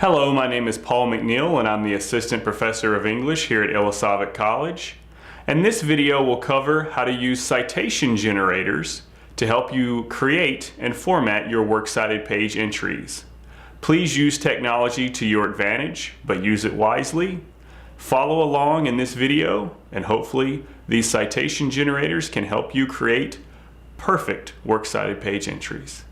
Hello, my name is Paul McNeil and I'm the Assistant Professor of English here at Illisavic College. And this video will cover how to use citation generators to help you create and format your works cited page entries. Please use technology to your advantage, but use it wisely. Follow along in this video and hopefully these citation generators can help you create perfect works cited page entries.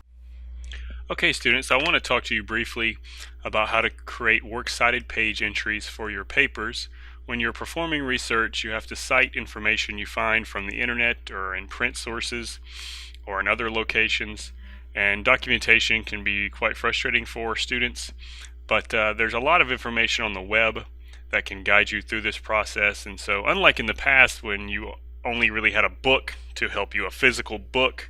Okay students, I want to talk to you briefly about how to create works cited page entries for your papers. When you're performing research, you have to cite information you find from the internet or in print sources or in other locations, and documentation can be quite frustrating for students, but there's a lot of information on the web that can guide you through this process. And so unlike in the past when you only really had a book to help you, a physical book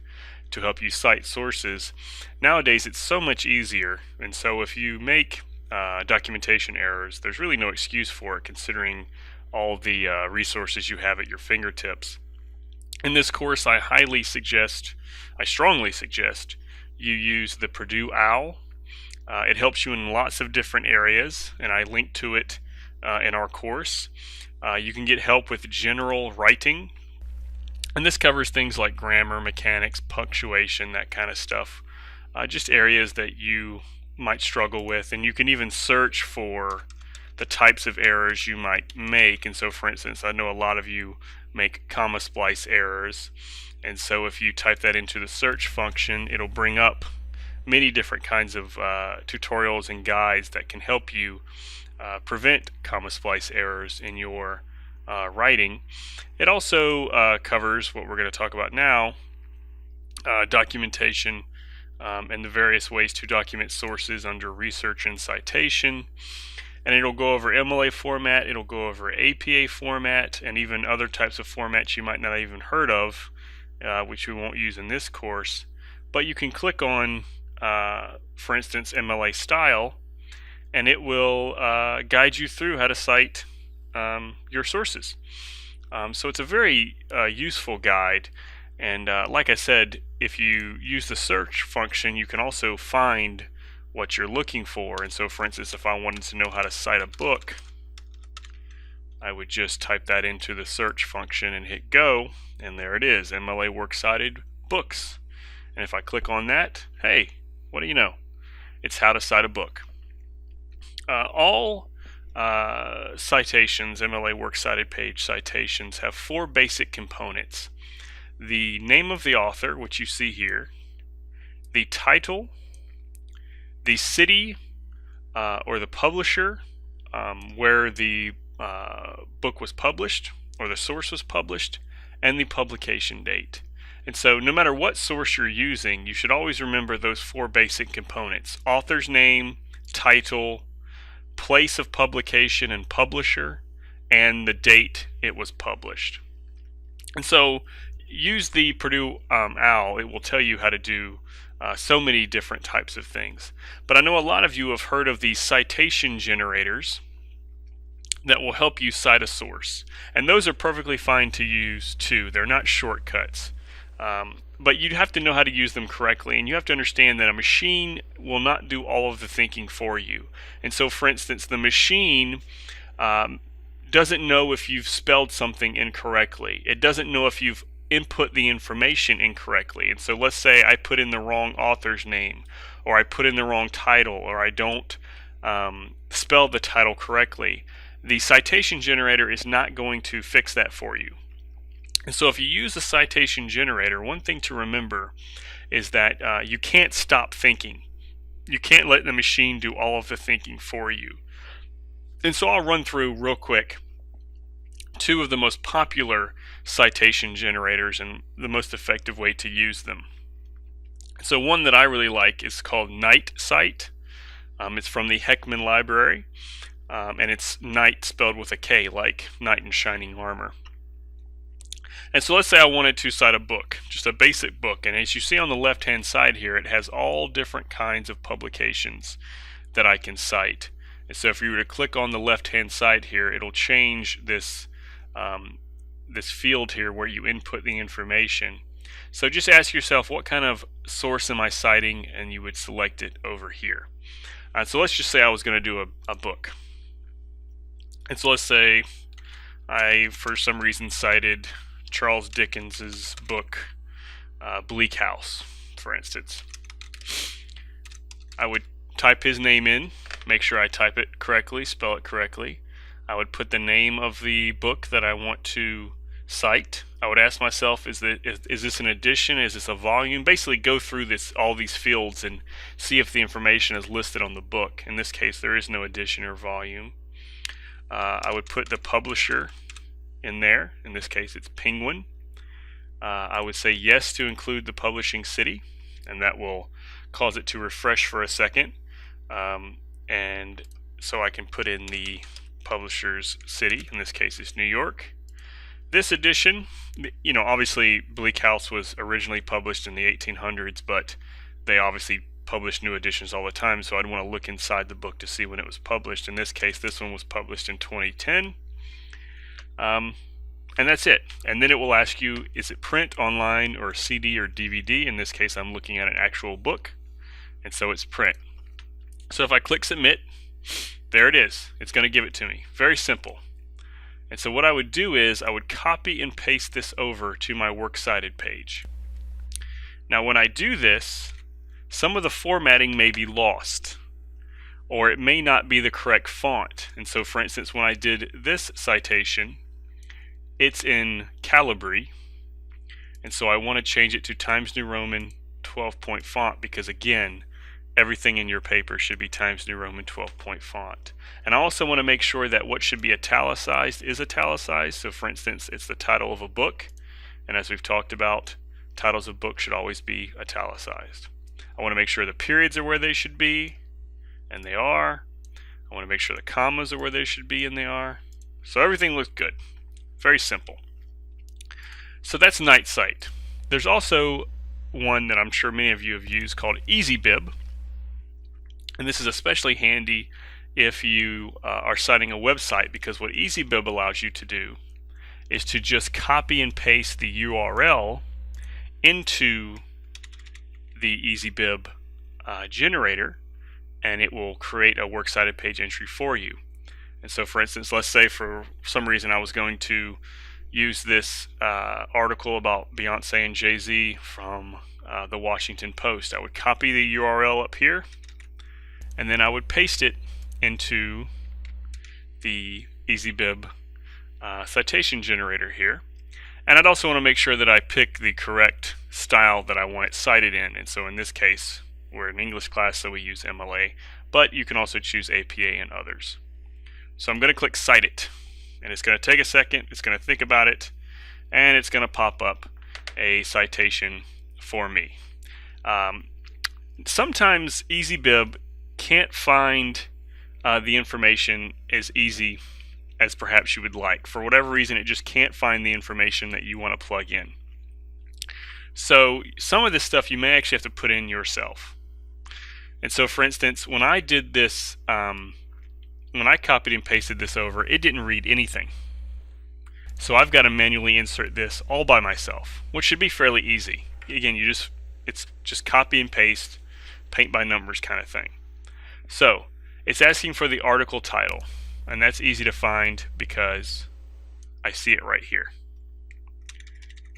to help you cite sources, nowadays it's so much easier. And so if you make documentation errors, there's really no excuse for it considering all the resources you have at your fingertips. In this course, I strongly suggest you use the Purdue OWL. It helps you in lots of different areas, and I link to it in our course. You can get help with general writing, and this covers things like grammar, mechanics, punctuation, that kind of stuff. Just areas that you might struggle with, and you can even search for the types of errors you might make. And so for instance, I know a lot of you make comma splice errors, and so if you type that into the search function, it'll bring up many different kinds of tutorials and guides that can help you prevent comma splice errors in your writing. It also covers what we're going to talk about now, documentation and the various ways to document sources under research and citation. And it'll go over MLA format, it'll go over APA format, and even other types of formats you might not even heard of, which we won't use in this course. But you can click on, for instance, MLA style, and it will guide you through how to cite your sources. So it's a very useful guide, and like I said, if you use the search function, you can also find what you're looking for. And so for instance, if I wanted to know how to cite a book, I would just type that into the search function and hit go, and there it is, MLA works cited books. And if I click on that, hey, what do you know? It's how to cite a book. All citations, MLA works cited page citations, have four basic components: the name of the author, which you see here, the title, the city or the publisher where the book was published or the source was published, and the publication date. And so no matter what source you're using, you should always remember those four basic components: author's name, title, place of publication and publisher, and the date it was published. And so use the Purdue OWL. It will tell you how to do so many different types of things. But I know a lot of you have heard of these citation generators that will help you cite a source, and those are perfectly fine to use too. They're not shortcuts. But you'd have to know how to use them correctly, and you have to understand that a machine will not do all of the thinking for you. And so for instance, the machine doesn't know if you've spelled something incorrectly. It doesn't know if you've input the information incorrectly. And so let's say I put in the wrong author's name, or I put in the wrong title, or I don't spell the title correctly. The citation generator is not going to fix that for you. And so if you use a citation generator, one thing to remember is that you can't stop thinking. You can't let the machine do all of the thinking for you. And so I'll run through real quick two of the most popular citation generators and the most effective way to use them. So one that I really like is called KnightCite. It's from the Heckman Library, and it's Knight spelled with a K, like knight in shining armor. And so let's say I wanted to cite a book, just a basic book, and as you see on the left hand side here, it has all different kinds of publications that I can cite. And so if you were to click on the left hand side here, it'll change this this field here where you input the information. So just ask yourself, what kind of source am I citing, and you would select it over here. So let's just say I was going to do a book. And so let's say I, for some reason, cited Charles Dickens's book, Bleak House, for instance. I would type his name in, make sure I type it correctly, spell it correctly. I would put the name of the book that I want to cite. I would ask myself, is this an edition? Is this a volume? Basically go through all these fields and see if the information is listed on the book. In this case, there is no edition or volume. I would put the publisher in there. In this case, it's Penguin. I would say yes to include the publishing city, and that will cause it to refresh for a second. And so I can put in the publisher's city. In this case, it's New York. This edition, obviously Bleak House was originally published in the 1800s, but they obviously publish new editions all the time, so I'd want to look inside the book to see when it was published. In this case, this one was published in 2010. And that's it. And then it will ask you, is it print, online, or CD or DVD? In this case, I'm looking at an actual book, and so it's print. So if I click submit, there it is. It's going to give it to me. Very simple. And so what I would do is I would copy and paste this over to my Works Cited page. Now when I do this, some of the formatting may be lost, or it may not be the correct font. And so for instance, when I did this citation, it's in Calibri, and so I want to change it to Times New Roman 12-point font, because again, everything in your paper should be Times New Roman 12-point font. And I also want to make sure that what should be italicized is italicized. So for instance, it's the title of a book, and as we've talked about, titles of books should always be italicized. I want to make sure the periods are where they should be, and they are. I want to make sure the commas are where they should be, and they are. So everything looks good. Very simple. So that's NightCite. There's also one that I'm sure many of you have used called EasyBib. And this is especially handy if you are citing a website, because what EasyBib allows you to do is to just copy and paste the URL into the EasyBib generator, and it will create a Works Cited page entry for you. And so for instance, let's say for some reason I was going to use this article about Beyonce and Jay-Z from the Washington Post. I would copy the URL up here, and then I would paste it into the EasyBib citation generator here. And I'd also want to make sure that I pick the correct style that I want it cited in. And so in this case, we're an English class, so we use MLA, but you can also choose APA and others. So I'm going to click Cite It, and it's going to take a second, it's going to think about it, and it's going to pop up a citation for me. Sometimes EasyBib can't find the information as easy as perhaps you would like. For whatever reason, it just can't find the information that you want to plug in. So some of this stuff you may actually have to put in yourself. And so for instance, when I did this, when I copied and pasted this over, it didn't read anything. So I've got to manually insert this all by myself, which should be fairly easy. Again, it's just copy and paste, paint by numbers kind of thing. So it's asking for the article title, and that's easy to find because I see it right here.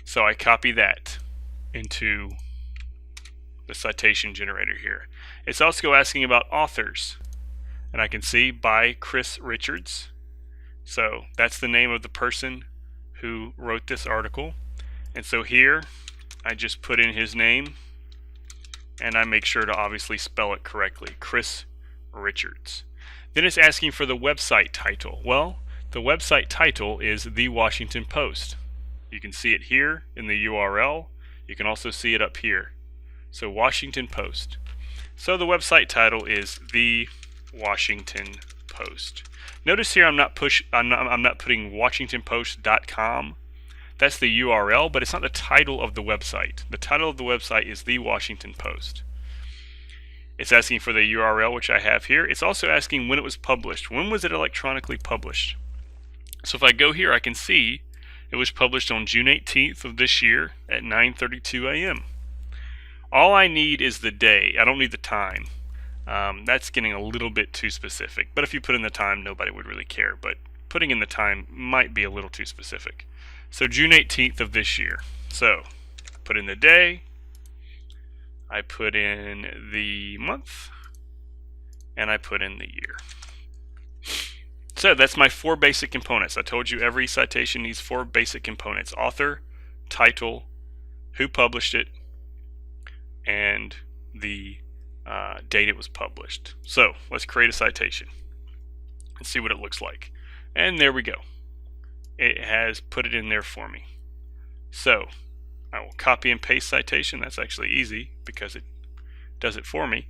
So I copy that into the citation generator here. It's also asking about authors, and I can see by Chris Richards. So that's the name of the person who wrote this article. And so here I just put in his name, and I make sure to obviously spell it correctly, Chris Richards. Then it's asking for the website title. Well, the website title is The Washington Post. You can see it here in the URL. You can also see it up here. So Washington Post. So the website title is The Washington Post. Notice here I'm not putting WashingtonPost.com. That's the URL, but it's not the title of the website. The title of the website is The Washington Post. It's asking for the URL, which I have here. It's also asking when it was published. When was it electronically published? So if I go here, I can see it was published on June 18th of this year at 9:32 a.m. All I need is the day. I don't need the time. That's getting a little bit too specific. But if you put in the time, nobody would really care. But putting in the time might be a little too specific. So June 18th of this year. So put in the day, I put in the month, and I put in the year. So that's my 4 basic components. I told you every citation needs 4 basic components: author, title, who published it, and the date it was published. So let's create a citation and see what it looks like. And there we go. It has put it in there for me. So I will copy and paste citation. That's actually easy because it does it for me.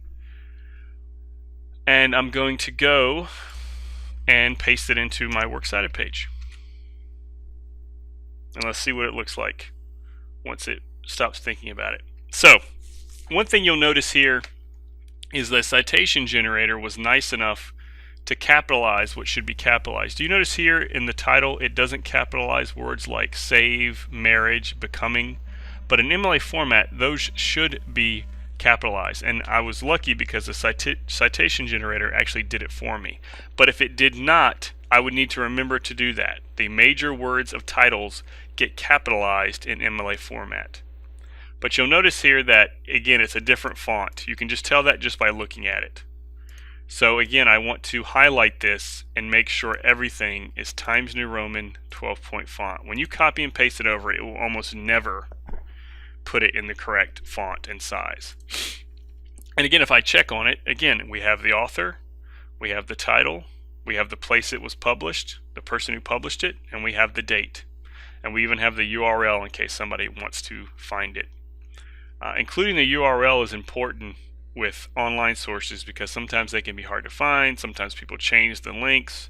And I'm going to go and paste it into my works cited page. And let's see what it looks like once it stops thinking about it. So one thing you'll notice here is the citation generator was nice enough to capitalize what should be capitalized. Do you notice here in the title it doesn't capitalize words like save, marriage, becoming? But in MLA format, those should be capitalized. And I was lucky because the citation generator actually did it for me. But if it did not, I would need to remember to do that. The major words of titles get capitalized in MLA format. But you'll notice here that, again, it's a different font. You can just tell that just by looking at it. So again, I want to highlight this and make sure everything is Times New Roman 12-point font. When you copy and paste it over, it will almost never put it in the correct font and size. And again, if I check on it, again, we have the author, we have the title, we have the place it was published, the person who published it, and we have the date. And we even have the URL in case somebody wants to find it. Including the URL is important with online sources because sometimes they can be hard to find, sometimes people change the links,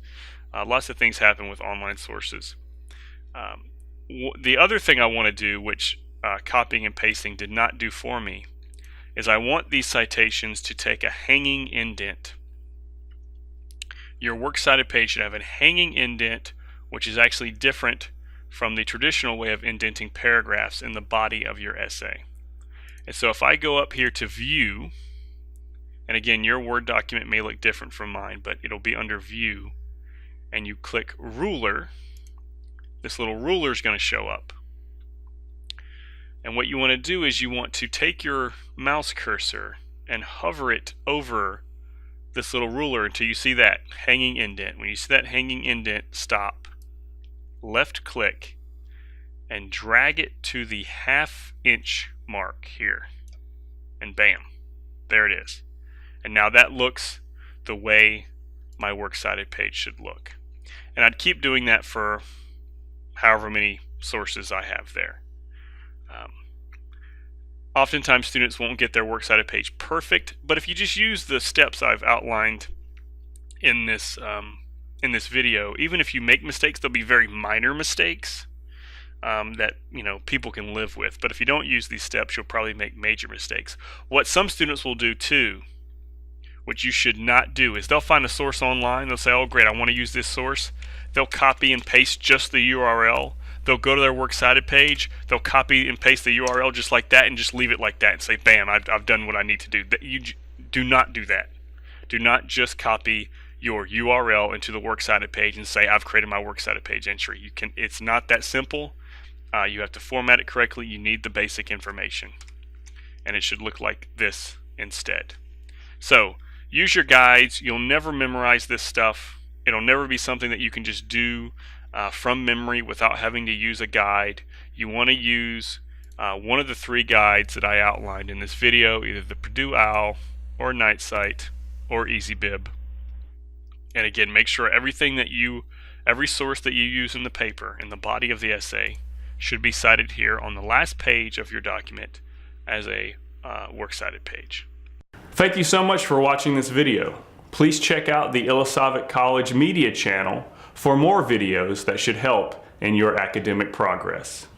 lots of things happen with online sources. The other thing I want to do, which copying and pasting did not do for me, is I want these citations to take a hanging indent. Your works cited page should have a hanging indent, which is actually different from the traditional way of indenting paragraphs in the body of your essay. And so if I go up here to view, and again, your Word document may look different from mine, but it'll be under view, and you click ruler, this little ruler is going to show up. And what you want to do is you want to take your mouse cursor and hover it over this little ruler until you see that hanging indent. When you see that hanging indent, stop, left click, and drag it to the ½ mark here. And bam, there it is. And now that looks the way my works cited page should look. And I'd keep doing that for however many sources I have there. Oftentimes students won't get their works cited page perfect, but if you just use the steps I've outlined in this video, even if you make mistakes, they'll be very minor mistakes that people can live with. But if you don't use these steps, you'll probably make major mistakes. What some students will do too, which you should not do, is they'll find a source online. They'll say, oh great, I want to use this source. They'll copy and paste just the URL. They'll go to their works cited page. They'll copy and paste the URL just like that and just leave it like that and say, bam, I've done what I need to do. You do not do that. Do not just copy your URL into the works cited page and say, I've created my works cited page entry. It's not that simple. You have to format it correctly. You need the basic information. And it should look like this instead. So use your guides. You'll never memorize this stuff. It'll never be something that you can just do from memory without having to use a guide. You want to use one of the 3 guides that I outlined in this video, either the Purdue OWL or Night Sight or EasyBib. And again, make sure every source that you use in the paper, in the body of the essay, should be cited here on the last page of your document as a works cited page. Thank you so much for watching this video. Please check out the EasyBib College Media channel for more videos that should help in your academic progress.